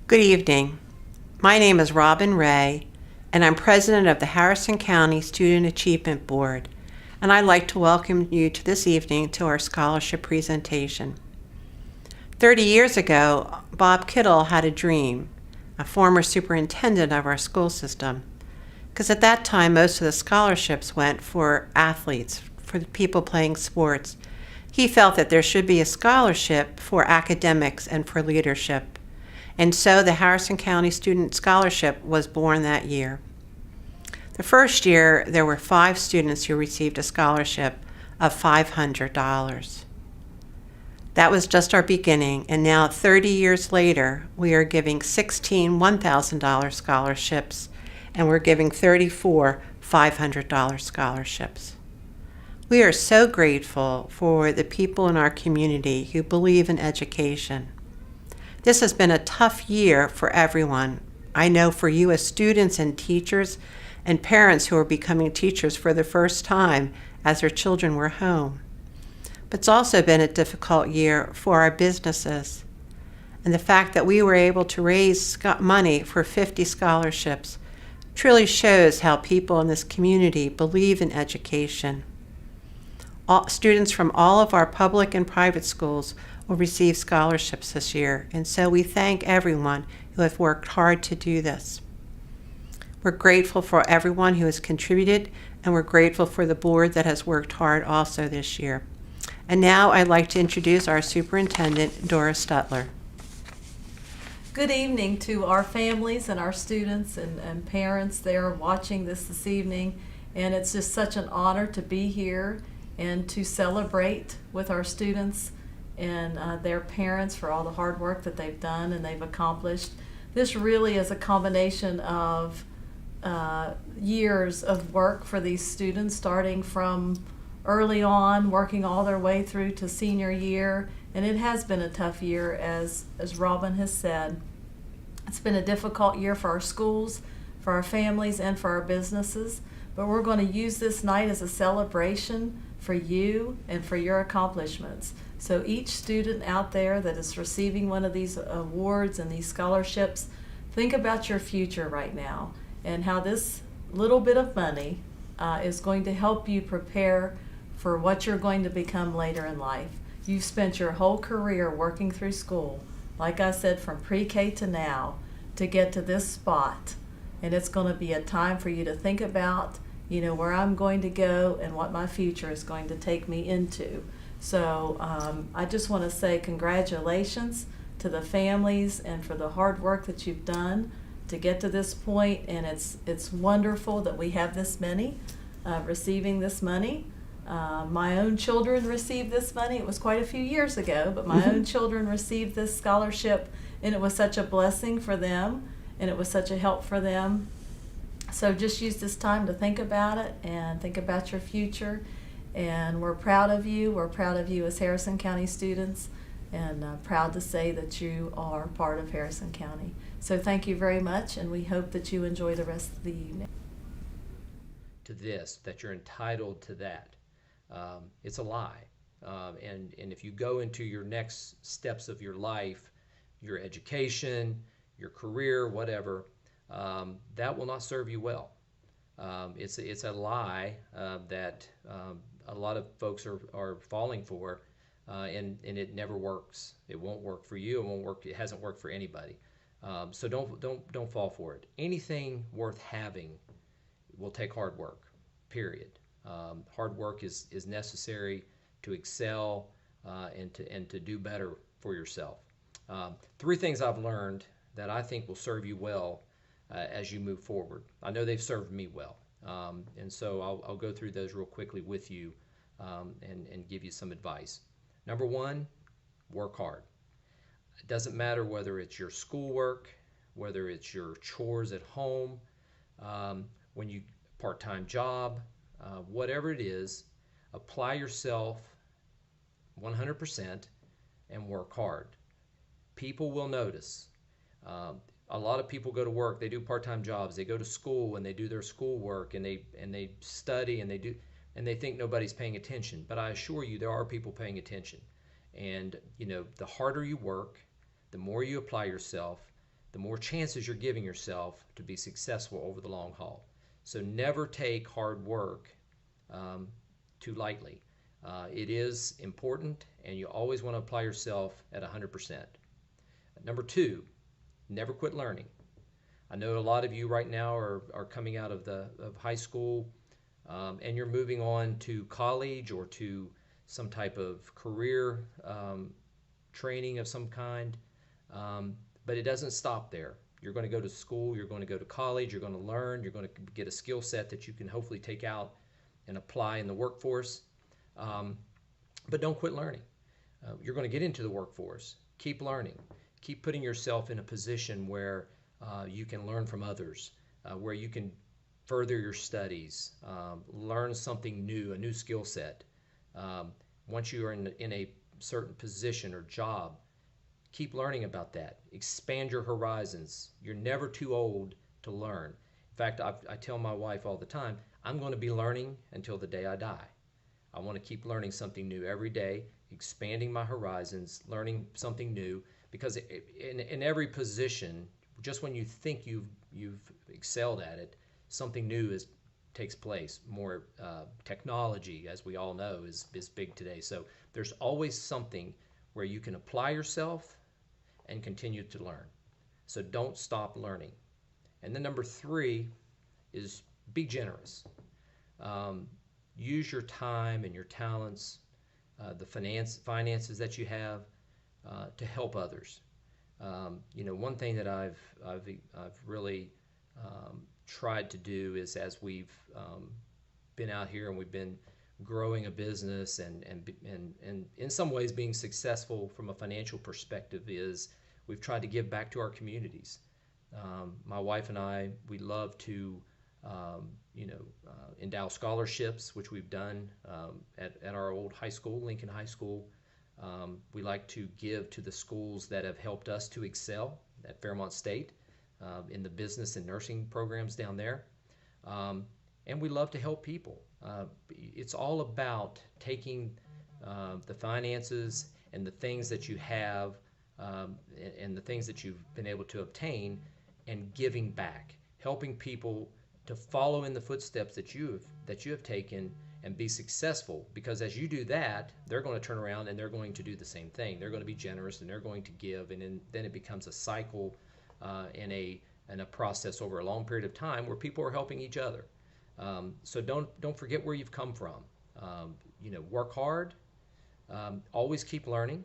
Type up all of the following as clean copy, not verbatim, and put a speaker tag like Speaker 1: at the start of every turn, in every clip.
Speaker 1: Good evening. My name is Robin Ray, and I'm president of the Harrison County Student Achievement Board, and I'd like to welcome you to this evening to our scholarship presentation. 30 years ago, Bob Kittle had a dream, a former superintendent of our school system, because at that time most of the scholarships went for athletes, for the people playing sports. He felt that there should be a scholarship for academics and for leadership. And so the Harrison County Student Scholarship was born that year. The first year, there were 5 students who received a scholarship of $500. That was just our beginning, and now 30 years later, we are giving 16 $1,000 scholarships, and we're giving 34 $500 scholarships. We are so grateful for the people in our community who believe in education. This has been a tough year for everyone. I know for you as students and teachers and parents who are becoming teachers for the first time as their children were home. But it's also been a difficult year for our businesses. And the fact that we were able to raise money for 50 scholarships truly shows how people in this community believe in education. Students from all of our public and private schools will receive scholarships this year, and so we thank everyone who has worked hard to do this. We're grateful for everyone who has contributed, and we're grateful for the board that has worked hard also this year. And now I'd like to introduce our superintendent, Dora Stutler.
Speaker 2: Good evening to our families and our students and parents there watching this evening, and it's just such an honor to be here and to celebrate with our students and their parents for all the hard work that they've done and they've accomplished. This really is a combination of years of work for these students, starting from early on, working all their way through to senior year, and it has been a tough year, as Robin has said. It's been a difficult year for our schools, for our families, and for our businesses, but we're going to use this night as a celebration for you and for your accomplishments. So each student out there that is receiving one of these awards and these scholarships, think about your future right now and how this little bit of money is going to help you prepare for what you're going to become later in life. You've spent your whole career working through school, like I said, from pre-K to now, to get to this spot. And it's going to be a time for you to think about, where I'm going to go and what my future is going to take me into. So I just want to say congratulations to the families and for the hard work that you've done to get to this point. And it's wonderful that we have this many receiving this money. My own children received this money. It was quite a few years ago, but my own children received this scholarship, and it was such a blessing for them, and it was such a help for them. So just use this time to think about it and think about your future. And we're proud of you. We're proud of you as Harrison County students, and proud to say that you are part of Harrison County. So thank you very much, and we hope that you enjoy the rest of the evening.
Speaker 3: To this, that you're entitled to that. It's a lie. And if you go into your next steps of your life, your education, your career, whatever, that will not serve you well. It's a lie that a lot of folks are falling for, and it never works. It won't work for you. It won't work. It hasn't worked for anybody. So don't fall for it. Anything worth having will take hard work. Period. Hard work is necessary to excel and to do better for yourself. 3 things I've learned that I think will serve you well as you move forward. I know they've served me well, and so I'll go through those real quickly with you and give you some advice. Number 1, work hard. It doesn't matter whether it's your schoolwork, whether it's your chores at home, when you part-time job, whatever it is, apply yourself 100% and work hard. People will notice. A lot of people go to work, they do part-time jobs, they go to school and they do their schoolwork and they study and they think nobody's paying attention. But I assure you there are people paying attention. And the harder you work, the more you apply yourself, the more chances you're giving yourself to be successful over the long haul. So never take hard work too lightly. It is important, and you always want to apply yourself at 100%. Number two, never quit learning. I know a lot of you right now are coming out of high school, and you're moving on to college or to some type of career training of some kind, but it doesn't stop there. You're going to go to school, you're going to go to college, you're going to learn, you're going to get a skill set that you can hopefully take out and apply in the workforce, but don't quit learning. You're going to get into the workforce. Keep learning. Keep putting yourself in a position where you can learn from others, where you can further your studies, learn something new, a new skill set. Once you are in a certain position or job, keep learning about that. Expand your horizons. You're never too old to learn. In fact, I tell my wife all the time, I'm going to be learning until the day I die. I want to keep learning something new every day, expanding my horizons, learning something new, because in every position, just when you think you've excelled at it, something new takes place. More technology, as we all know, is big today. So there's always something where you can apply yourself and continue to learn. So don't stop learning. And then number three is be generous. Use your time and your talents, the finances that you have, to help others. One thing that I've really tried to do is, as we've been out here and we've been growing a business and in some ways being successful from a financial perspective, is we've tried to give back to our communities. My wife and I, we love to endow scholarships, which we've done at our old high school, Lincoln High School. We like to give to the schools that have helped us to excel at Fairmont State in the business and nursing programs down there. And we love to help people. It's all about taking the finances and the things that you have and the things that you've been able to obtain and giving back, helping people to follow in the footsteps that you have taken and be successful. Because as you do that, they're going to turn around and they're going to do the same thing. They're going to be generous and they're going to give, and then it becomes a cycle and a process over a long period of time where people are helping each other. So don't forget where you've come from. Work hard, always keep learning,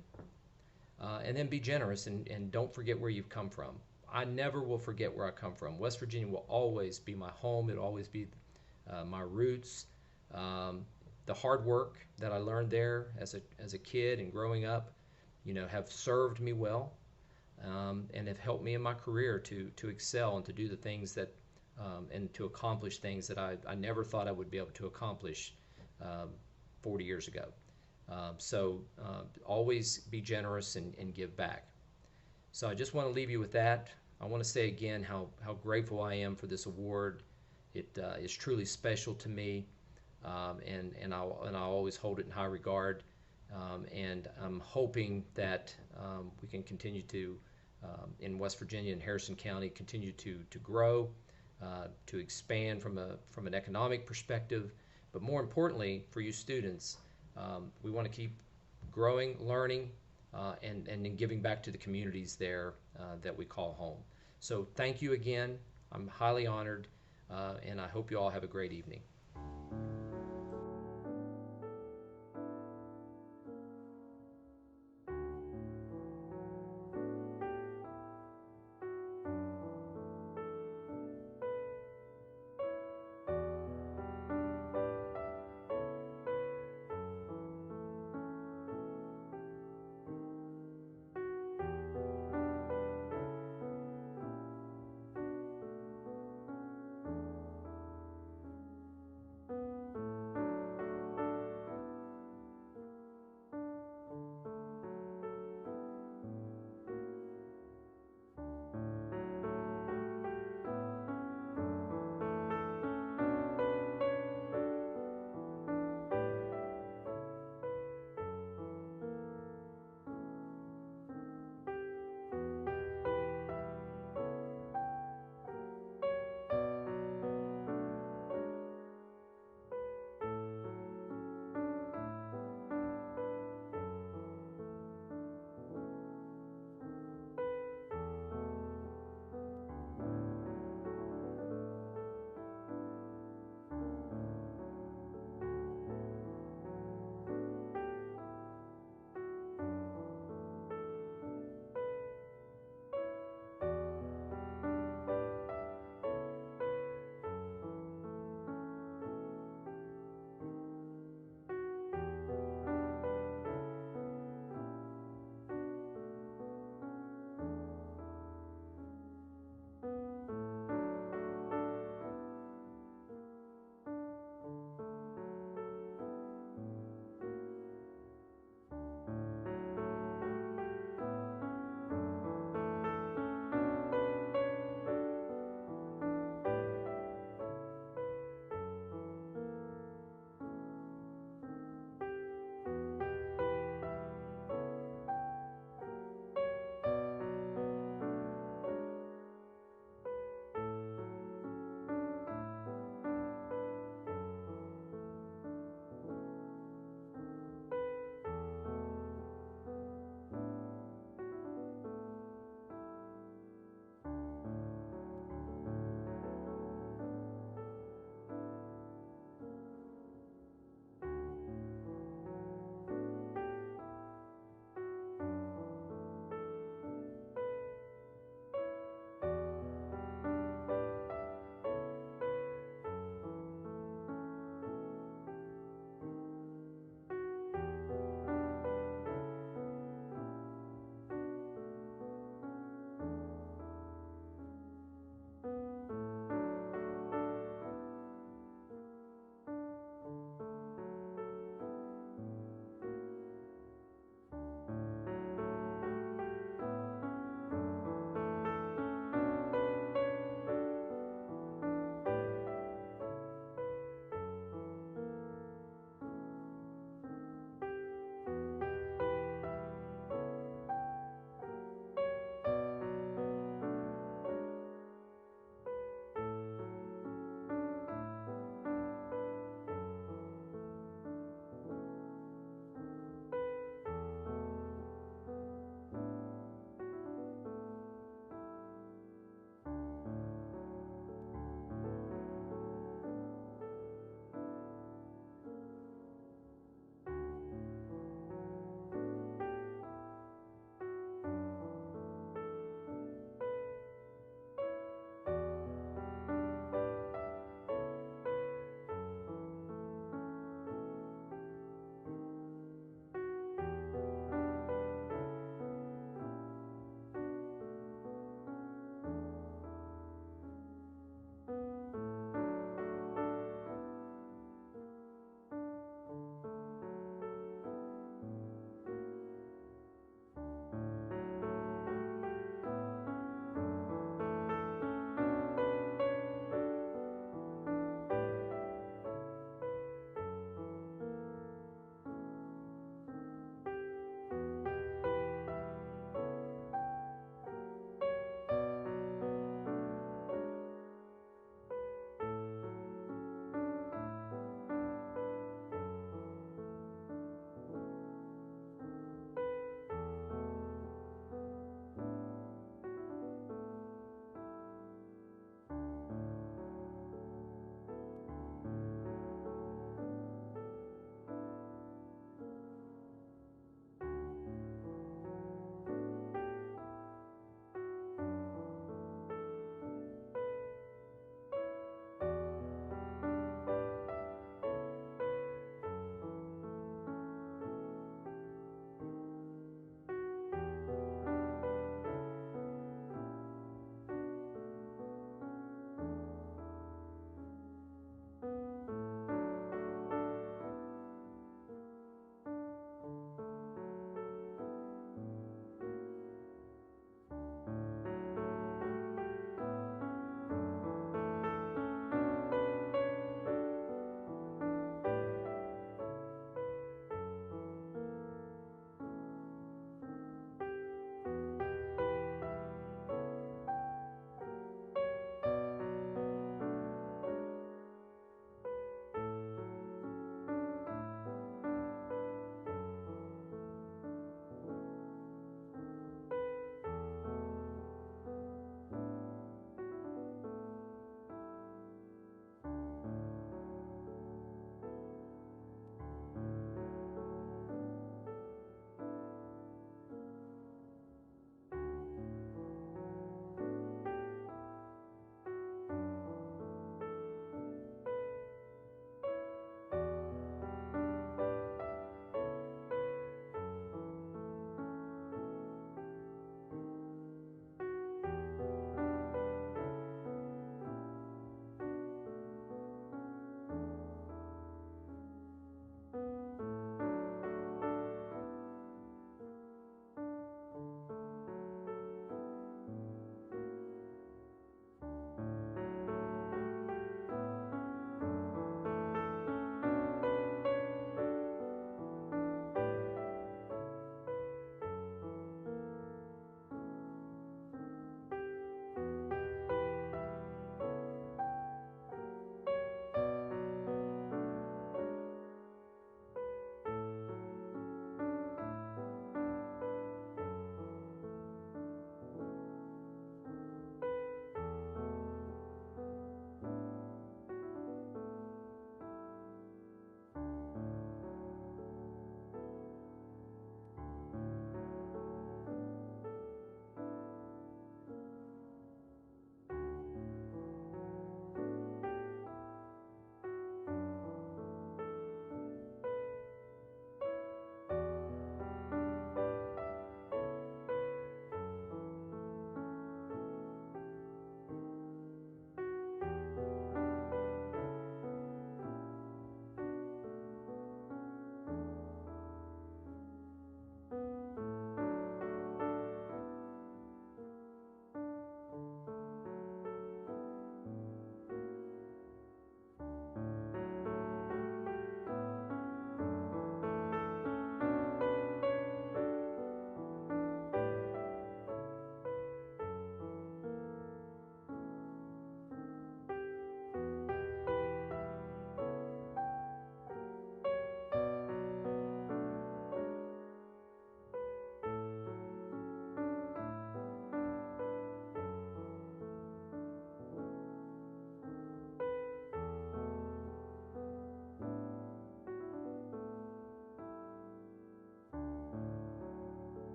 Speaker 3: and then be generous and don't forget where you've come from. I never will forget where I come from. West Virginia will always be my home. It'll always be my roots. The hard work that I learned there as a kid and growing up, have served me well, and have helped me in my career to excel and to do the things that and to accomplish things that I never thought I would be able to accomplish 40 years ago. So always be generous and give back. So I just want to leave you with that. I want to say again how grateful I am for this award. It is truly special to me, and I'll always hold it in high regard. And I'm hoping that we can continue to, in West Virginia and Harrison County, continue to grow, to expand from an economic perspective, but more importantly for you students, we want to keep growing, learning, and giving back to the communities there that we call home. So thank you again. I'm highly honored, and I hope you all have a great evening.